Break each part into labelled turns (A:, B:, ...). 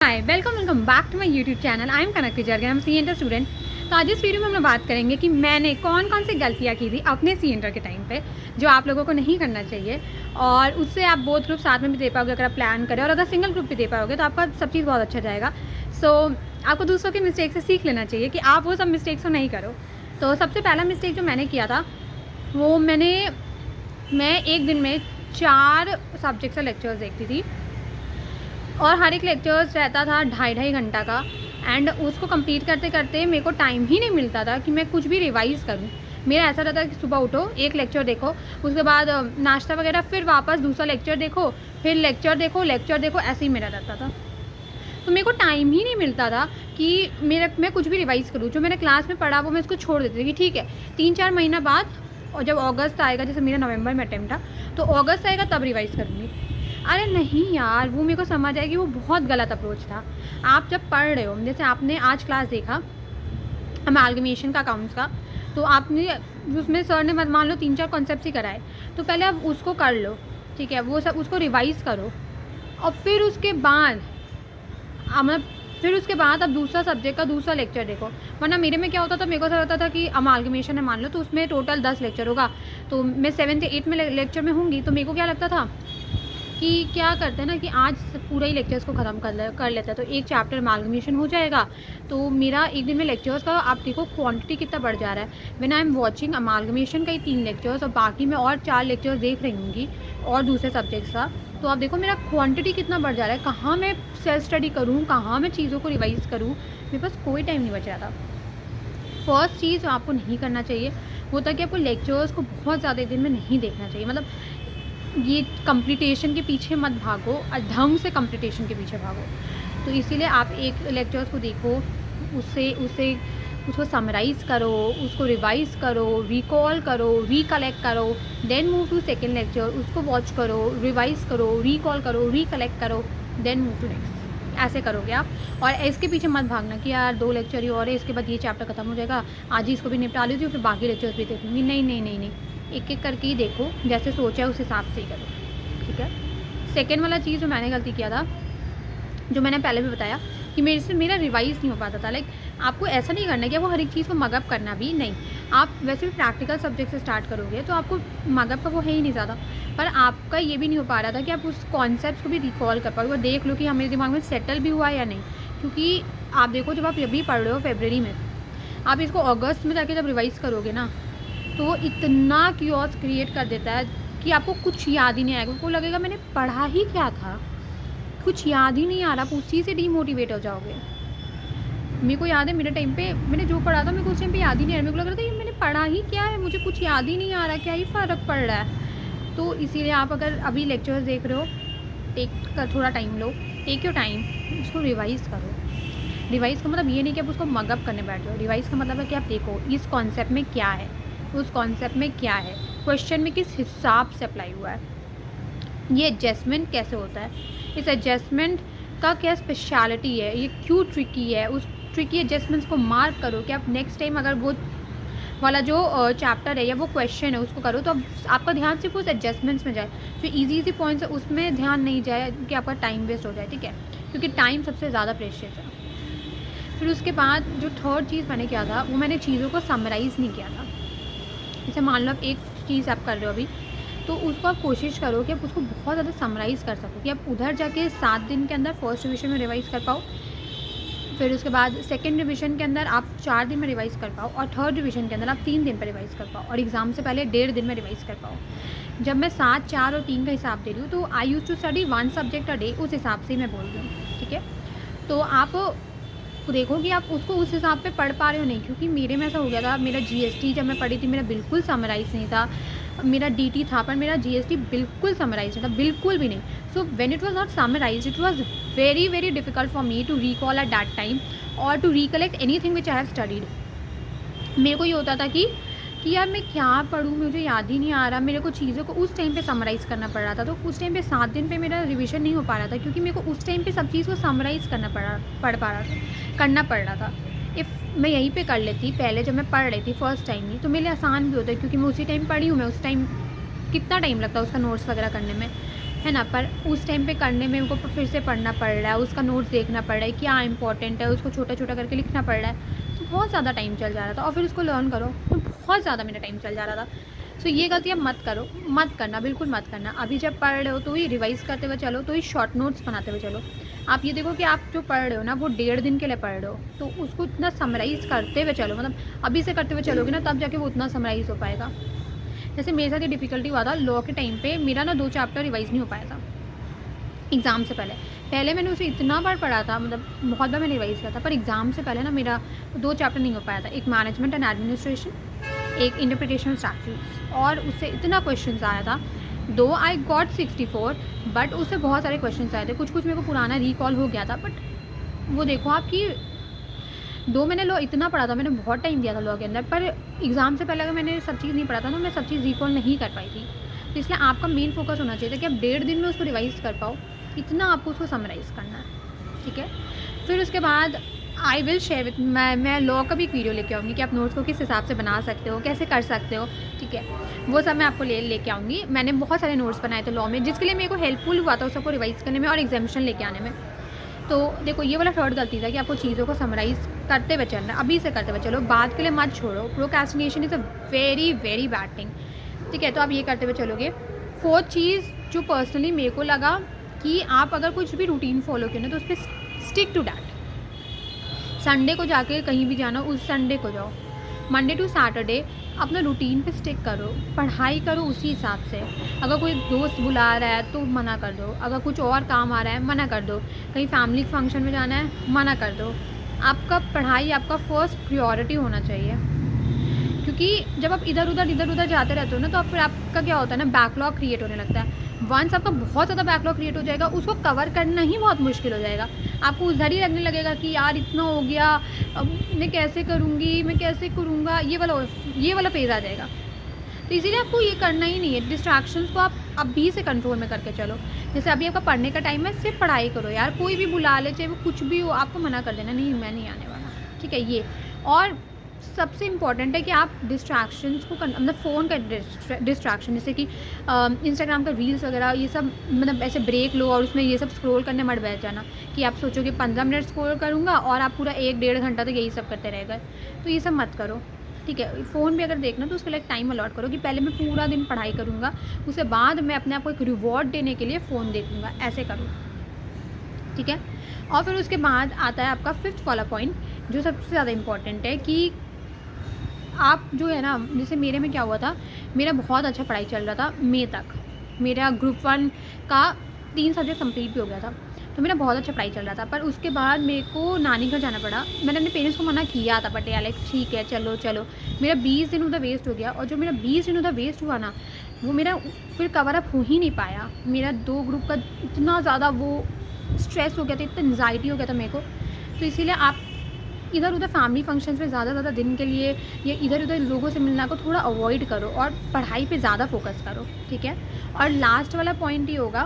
A: Hi welcome back to my YouTube channel. I am Kanak teacher, I am C inter student. तो आज इस video में हम लोग बात करेंगे कि मैंने कौन कौन सी गलतियाँ की थी अपने सी एंटर के टाइम पे जो आप लोगों को नहीं करना चाहिए, और उससे आप बोथ ग्रुप साथ में भी दे पाओगे अगर आप प्लान करें, और अगर सिंगल ग्रुप भी दे पाओगे तो आपका सब चीज़ बहुत अच्छा जाएगा। सो आपको दूसरों के मिस्टेक से सीख लेना चाहिए कि आप वो सब मिस्टेक्स को नहीं करो। तो सबसे पहला मिस्टेक जो मैंने किया था वो मैं एक दिन में 4 सब्जेक्ट से लेक्चर्स देखती थी, और हर एक लेक्चर्स रहता था 2.5 घंटा का। एंड उसको कंप्लीट करते करते मेरे को टाइम ही नहीं मिलता था कि मैं कुछ भी रिवाइज़ करूँ। मेरा ऐसा रहता कि सुबह उठो, एक लेक्चर देखो, उसके बाद नाश्ता वगैरह, फिर वापस दूसरा लेक्चर देखो, फिर लेक्चर देखो, ऐसे ही मेरा रहता था। तो मेरे को टाइम ही नहीं मिलता था कि मैं कुछ भी रिवाइज़ करूँ। जो मैंने क्लास में पढ़ा वो मैं इसको छोड़ देती थी कि ठीक है 3-4 महीना बाद, और जब अगस्त आएगा, जैसे मेरा नवंबर में अटेम्प्ट था, तो अगस्त आएगा तब रिवाइज़ करूँगी। अरे नहीं यार, वो मेरे को समझ आया कि वो बहुत गलत अप्रोच था। आप जब पढ़ रहे हो, जैसे आपने आज क्लास देखा अमालगमेशन का, अकाउंट्स का, तो आपने उसमें सर ने मान लो 3-4 कॉन्सेप्ट्स ही कराए, तो पहले आप उसको कर लो, ठीक है, वो सब उसको रिवाइज़ करो, और फिर उसके बाद आप दूसरा सब्जेक्ट का दूसरा लेक्चर देखो। वरना मेरे में क्या होता था, मेरे को ऐसा होता था कि अमालगमेशन है मान लो, तो उसमें टोटल 10 लेक्चर होगा, तो मैं 7th या 8th में लेक्चर में होंगी, तो मेरे को क्या लगता था कि क्या करते हैं ना कि आज पूरा ही लेक्चर्स को ख़त्म कर लेता है, तो एक चैप्टर अमालगमेशन हो जाएगा। तो मेरा एक दिन में लेक्चर्स का आप देखो क्वांटिटी कितना बढ़ जा रहा है। When I am watching amalgamation का ही 3 लेक्चर्स, और बाकी मैं और 4 लेक्चर्स देख रही हूँगी और दूसरे सब्जेक्ट्स का, तो आप देखो मेरा क्वांटिटी कितना बढ़ जा रहा है। कहाँ मैं सेल्फ स्टडी करूँ, कहाँ मैं चीज़ों को रिवाइज़ करूँ, मेरे पास कोई टाइम नहीं बच रहा था। फर्स्ट चीज़ जो आपको नहीं करना चाहिए वो था कि आपको लेक्चर्स को बहुत ज़्यादा दिन में नहीं देखना चाहिए। मतलब ये कंप्लीटेशन के पीछे मत भागो, ढंग से कंप्लीटेशन के पीछे भागो। तो इसीलिए आप एक लेक्चर्स को देखो, उसको समराइज़ करो, उसको रिवाइज़ करो, रिकॉल करो, रिकलेक्ट करो, then move to second lecture, उसको वॉच करो, रिवाइज़ करो, रिकॉल करो, रिकलेक्ट करो, देन मूव टू नेक्स्ट। ऐसे करोगे आप, और इसके पीछे मत भागना कि यार 2 लेक्चर ही और है, इसके बाद ये चैप्टर खत्म हो जाएगा, आज ही इसको भी निपटा लीजिए, फिर बाकी लेक्चर्स भी देखूँगी। नहीं, एक एक करके ही देखो, जैसे सोचा है उस हिसाब से ही करो, ठीक है। सेकेंड वाला चीज़ जो मैंने गलती किया था, जो मैंने पहले भी बताया कि मेरा रिवाइज़ नहीं हो पाता था। लाइक आपको ऐसा नहीं करना कि आपको हर एक चीज़ को मगअप करना भी नहीं। आप वैसे भी प्रैक्टिकल सब्जेक्ट से स्टार्ट करोगे तो आपको मगअप का वो है ही नहीं ज़्यादा, पर आपका ये भी नहीं हो पा रहा था कि आप उस कॉन्सेप्ट को भी रिकॉल कर पाओगे और देख लो कि हमारे दिमाग में सेटल भी हुआ है या नहीं। क्योंकि आप देखो, जब आप अभी पढ़ रहे हो फरवरी में, आप इसको अगस्त में जाके जब रिवाइज़ करोगे ना, तो वो इतना क्यूओस क्रिएट कर देता है कि आपको कुछ याद ही नहीं आएगा। आपको लगेगा मैंने पढ़ा ही क्या था, कुछ याद ही नहीं आ रहा, आप उसी से डीमोटिवेट हो जाओगे। मेरे को याद है मेरे टाइम पे मैंने जो पढ़ा था मेरे को उस टाइम पे याद ही नहीं आ रहा। मेरे को लग रहा था ये मैंने पढ़ा ही क्या है, मुझे कुछ याद ही नहीं आ रहा, क्या ही फ़र्क पड़ रहा है। तो इसीलिए आप अगर अभी लेक्चर्स देख रहे हो, थोड़ा टाइम लो, टेक योर टाइम, उसको रिवाइज़ करो। रिवाइज़ का मतलब ये नहीं कि आप उसको मगअप करने बैठ जाओ। रिवाइज़ का मतलब है कि आप देखो इस कॉन्सेप्ट में क्या है, उस कॉन्सेप्ट में क्या है, क्वेश्चन में किस हिसाब से अप्लाई हुआ है, ये एडजस्टमेंट कैसे होता है, इस एडजस्टमेंट का क्या स्पेशलिटी है, ये क्यों ट्रिकी है, उस ट्रिकी एडजस्टमेंट्स को मार्क करो कि आप नेक्स्ट टाइम अगर वो वाला जो चैप्टर है या वो क्वेश्चन है उसको करो तो आपका ध्यान सिर्फ उस एडजस्टमेंट्स में जाए। जो इजी पॉइंट्स है उसमें ध्यान नहीं जाए कि आपका टाइम वेस्ट हो जाए, ठीक है, क्योंकि टाइम सबसे ज़्यादा प्रेशियस है। फिर उसके बाद जो थर्ड चीज़ मैंने किया था वो मैंने चीज़ों को समराइज़ नहीं किया था। जैसे मान लो आप एक चीज़ आप कर रहे हो अभी, तो उसको आप कोशिश करो कि आप उसको बहुत ज़्यादा समराइज़ कर सको, कि आप उधर जाके 7 दिन के अंदर फर्स्ट रिविज़न में रिवाइज़ कर पाओ, फिर उसके बाद सेकंड रिवीजन के अंदर आप 4 दिन में रिवाइज़ कर पाओ, और थर्ड रिवीजन के अंदर आप 3 दिन पर रिवाइज़ कर पाओ, और एग्ज़ाम से पहले 1.5 दिन में रिवाइज़ कर पाओ। जब मैं 7, 4 और 3 का हिसाब दे रही हूँ, तो I use to study 1 subject a day, उस हिसाब से मैं बोल रही हूँ, ठीक है। तो आप देखो कि आप उसको उस हिसाब पे पढ़ पा रहे हो नहीं, क्योंकि मेरे में ऐसा हो गया था, मेरा जीएसटी जब मैं पढ़ी थी मेरा बिल्कुल समराइज़ नहीं था। मेरा डीटी था पर मेरा जीएसटी बिल्कुल समराइज नहीं था, बिल्कुल भी नहीं। So when it was not summarise, it was very very difficult for me to recall at that time और to recollect anything which I have studied. मेरे को ये होता था कि यार मैं क्या पढ़ूँ, मुझे याद ही नहीं आ रहा। मेरे को चीज़ों को उस टाइम पे समराइज़ करना पड़ रहा था, तो उस टाइम पे 7 दिन पे मेरा रिवीजन नहीं हो पा रहा था, क्योंकि मेरे को उस टाइम पे सब चीज़ को समराइज़ करना पड़ रहा था। इफ़ मैं यहीं पे कर लेती पहले जब मैं पढ़ रही थी फर्स्ट टाइम ही, तो मेरे लिए आसान भी होता है, क्योंकि मैं उसी टाइम पढ़ी हूँ। मैं उस टाइम कितना टाइम लगता है उसका नोट्स वगैरह करने में, है ना। पर उस टाइम पे करने में उनको फिर से पढ़ना पड़ रहा है, उसका नोट्स देखना पड़ रहा है, क्या इंपॉर्टेंट है, उसको छोटा छोटा करके लिखना पड़ रहा है, तो बहुत ज़्यादा टाइम चल जा रहा था। और फिर उसको लर्न करो तो बहुत ज़्यादा मेरा टाइम चल जा रहा था। सो ये गलतियाँ मत करो, मत करना, बिल्कुल मत करना। अभी जब पढ़ रहे हो तो ही रिवाइज़ करते हुए चलो, तो ही शॉर्ट नोट्स बनाते हुए चलो। आप ये देखो कि आप जो पढ़ रहे हो ना वो 1.5 दिन के लिए पढ़ रहे हो, तो उसको इतना समराइज़ करते हुए चलो, मतलब अभी से करते हुए चलोगे ना तब जाके वो उतना समराइज़ हो पाएगा। जैसे मेरे साथ ये डिफ़िकल्टी हुआ था लॉ के टाइम पे, मेरा ना 2 चैप्टर रिवाइज़ नहीं हो पाया था एग्ज़ाम से पहले मैंने उसे इतना बार पढ़ा था, मतलब बहुत बार मैंने रिवाइज़ किया था, पर एग्ज़ाम से पहले ना मेरा 2 चैप्टर नहीं हो पाया था। एक मैनेजमेंट एंड एडमिनिस्ट्रेशन, एक इंटरप्रिटेशन स्टैट्यूट्स, और उससे इतना क्वेश्चंस आया था। दो आई गॉट 64, बट उससे बहुत सारे क्वेश्चंस आए थे। कुछ कुछ मेरे को पुराना रिकॉल हो गया था, बट वो देखो आपकी 2 मैंने लॉ इतना पढ़ा था, मैंने बहुत टाइम दिया था लॉ के अंदर, पर एग्ज़ाम से पहले अगर मैंने सब चीज़ नहीं पढ़ा था तो मैं सब चीज़ रिकॉल नहीं कर पाई थी। तो इसलिए आपका मेन फोकस होना चाहिए था कि आप 1.5 दिन में उसको रिवाइज़ कर पाओ, इतना आपको उसको समराइज़ करना है, ठीक है। फिर उसके बाद आई विल शेयर विथ मैं लॉ का भी एक वीडियो लेके आऊँगी कि आप नोट्स को किस हिसाब से बना सकते हो, कैसे कर सकते हो, ठीक है। वो सब मैं आपको लेके आऊँगी। मैंने बहुत सारे नोट्स बनाए थे लॉ में, जिसके लिए मेरे को हेल्पफुल हुआ था उस सबको रिवाइज़ करने में और एग्जामिशन लेके आने में। तो देखो ये वाला थर्ड गलती था कि आपको चीज़ों को समराइज़ करते हुए चलना है, अभी से करते हुए चलो, बाद के लिए मत छोड़ो। Procrastination is a very very bad thing, ठीक है। तो आप ये करते हुए चलोगे। फोर्थ चीज़ जो पर्सनली मेरे को लगा कि आप अगर कुछ भी रूटीन फॉलो करें ना तो उस पर स्टिक टू डैट। संडे को जाके कहीं भी जाना उस संडे को जाओ, मंडे टू सैटरडे अपना रूटीन पे स्टिक करो, पढ़ाई करो उसी हिसाब से। अगर कोई दोस्त बुला रहा है तो मना कर दो, अगर कुछ और काम आ रहा है मना कर दो, कहीं फैमिली फंक्शन में जाना है मना कर दो। आपका पढ़ाई आपका फर्स्ट प्रायोरिटी होना चाहिए, क्योंकि जब आप इधर उधर जाते रहते हो ना तो फिर आपका क्या होता है ना, बैकलॉग क्रिएट होने लगता है। वंस आपका बहुत ज़्यादा बैकलॉग क्रिएट हो जाएगा, उसको कवर करना ही बहुत मुश्किल हो जाएगा। आपको उधर ही लगने लगेगा कि यार इतना हो गया, अब मैं कैसे करूँगी, मैं कैसे करूँगा, ये वाला फेज़ आ जाएगा। तो इसीलिए आपको ये करना ही नहीं है। डिस्ट्रैक्शंस को आप अभी से कंट्रोल में करके चलो। जैसे अभी आपका पढ़ने का टाइम है, सिर्फ पढ़ाई करो यार, कोई भी बुला ले चाहे वो कुछ भी हो, आपको मना कर देना, नहीं मैं नहीं आने वाला, ठीक है। ये और सबसे इम्पॉर्टेंट है कि आप डिस्ट्रैक्शंस को मतलब फ़ोन का डिस्ट्रैक्शन, जैसे कि इंस्टाग्राम का रील्स वगैरह ये सब, मतलब ऐसे ब्रेक लो और उसमें ये सब स्क्रॉल करने मत बैठ जाना कि आप सोचोगे 15 मिनट स्क्रॉल करूँगा और आप पूरा 1-1.5 घंटा तक यही सब करते रह गए। तो ये सब मत करो, ठीक है। फ़ोन भी अगर देखना तो उसके लिए टाइम अलॉट करो कि पहले मैं पूरा दिन पढ़ाई करूँगा, उसके बाद मैं अपने आप को एक रिवॉर्ड देने के लिए फ़ोन देखूँगा, ऐसे करो, ठीक है। और फिर उसके बाद आता है आपका 5th वाला पॉइंट, जो सबसे ज़्यादा इम्पॉर्टेंट है कि आप जो है ना, जैसे मेरे में क्या हुआ था, मेरा बहुत अच्छा पढ़ाई चल रहा था मई तक, मेरा ग्रुप 1 का 3 सब्जेक्ट कंप्लीट भी हो गया था, तो मेरा बहुत अच्छा पढ़ाई चल रहा था। पर उसके बाद मेरे को नानी घर जाना पड़ा। मैंने अपने पेरेंट्स को मना किया था, बट यार ठीक है चलो चलो। मेरा 20 दिन उधर वेस्ट हो गया, और जो मेरा 20 दिन उधर वेस्ट हुआ ना, वो मेरा फिर कवर अप हो ही नहीं पाया। मेरा 2 ग्रुप का इतना ज़्यादा वो स्ट्रेस हो गया था, इतना एंजाइटी हो गया था मेरे को। तो इसीलिए आप इधर उधर फैमिली फंक्शंस में ज़्यादा दिन के लिए या इधर उधर लोगों से मिलना को थोड़ा अवॉइड करो और पढ़ाई पे ज़्यादा फोकस करो, ठीक है। और लास्ट वाला पॉइंट ये होगा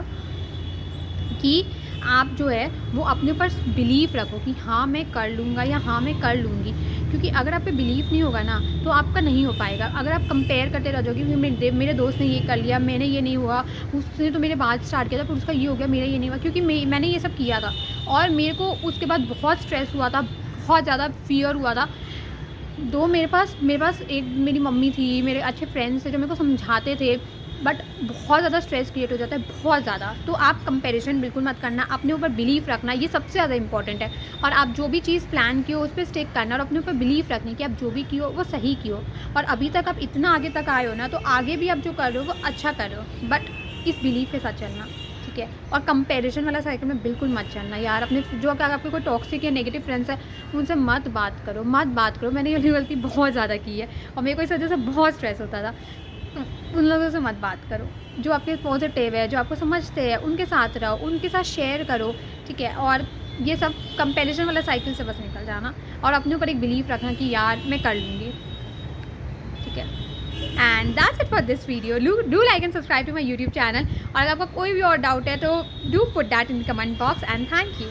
A: कि आप जो है वो अपने ऊपर बिलीव रखो कि हाँ मैं कर लूँगा या हाँ मैं कर लूँगी, क्योंकि अगर आप पे बिलीव नहीं होगा ना तो आपका नहीं हो पाएगा। अगर आप कंपेयर करते रह जाओगे कि मेरे दोस्त ने ये कर लिया, मैंने ये नहीं हुआ, उसने तो मेरे बाद स्टार्ट किया था फिर उसका ये हो गया, मेरा ये नहीं हुआ, क्योंकि मैंने ये सब किया था और मेरे को उसके बाद बहुत स्ट्रेस हुआ था, बहुत ज़्यादा फियर हुआ था। मेरे पास एक मेरी मम्मी थी, मेरे अच्छे फ्रेंड्स थे जो मेरे को समझाते थे, बट बहुत ज़्यादा स्ट्रेस क्रिएट हो जाता है, बहुत ज़्यादा। तो आप कंपैरिजन बिल्कुल मत करना, अपने ऊपर बिलीव रखना, ये सबसे ज़्यादा इंपॉर्टेंट है। और आप जो भी चीज़ प्लान की हो उस पर स्टिक करना और अपने ऊपर बिलीव रखनी कि आप जो भी किए हो वो सही किए हो। और अभी तक आप इतना आगे तक आए हो ना, तो आगे भी आप जो कर रहे हो वो अच्छा कर रहे हो, बट इस बिलीव के साथ चलना, ठीक है। और कंपैरिजन वाला साइकिल में बिल्कुल मत चलना यार। अपने जो अगर आपके कोई टॉक्सिक या नेगेटिव फ्रेंड्स है उनसे मत बात करो। मैंने ये गलती बहुत ज़्यादा की है और मेरे को इस वजह से बहुत स्ट्रेस होता था। उन लोगों से मत बात करो। जो आपके पॉजिटिव है, जो आपको समझते हैं, उनके साथ रहो, उनके साथ शेयर करो, ठीक है। और ये सब कंपैरिजन वाला साइकिल से बस निकल जाना और अपने ऊपर एक बिलीव रखना कि यार मैं कर लूँगी, ठीक है। And that's it for this video. Do like and subscribe to my YouTube channel. और अगर आपका कोई भी और डाउट है तो do put that in the comment box and thank you.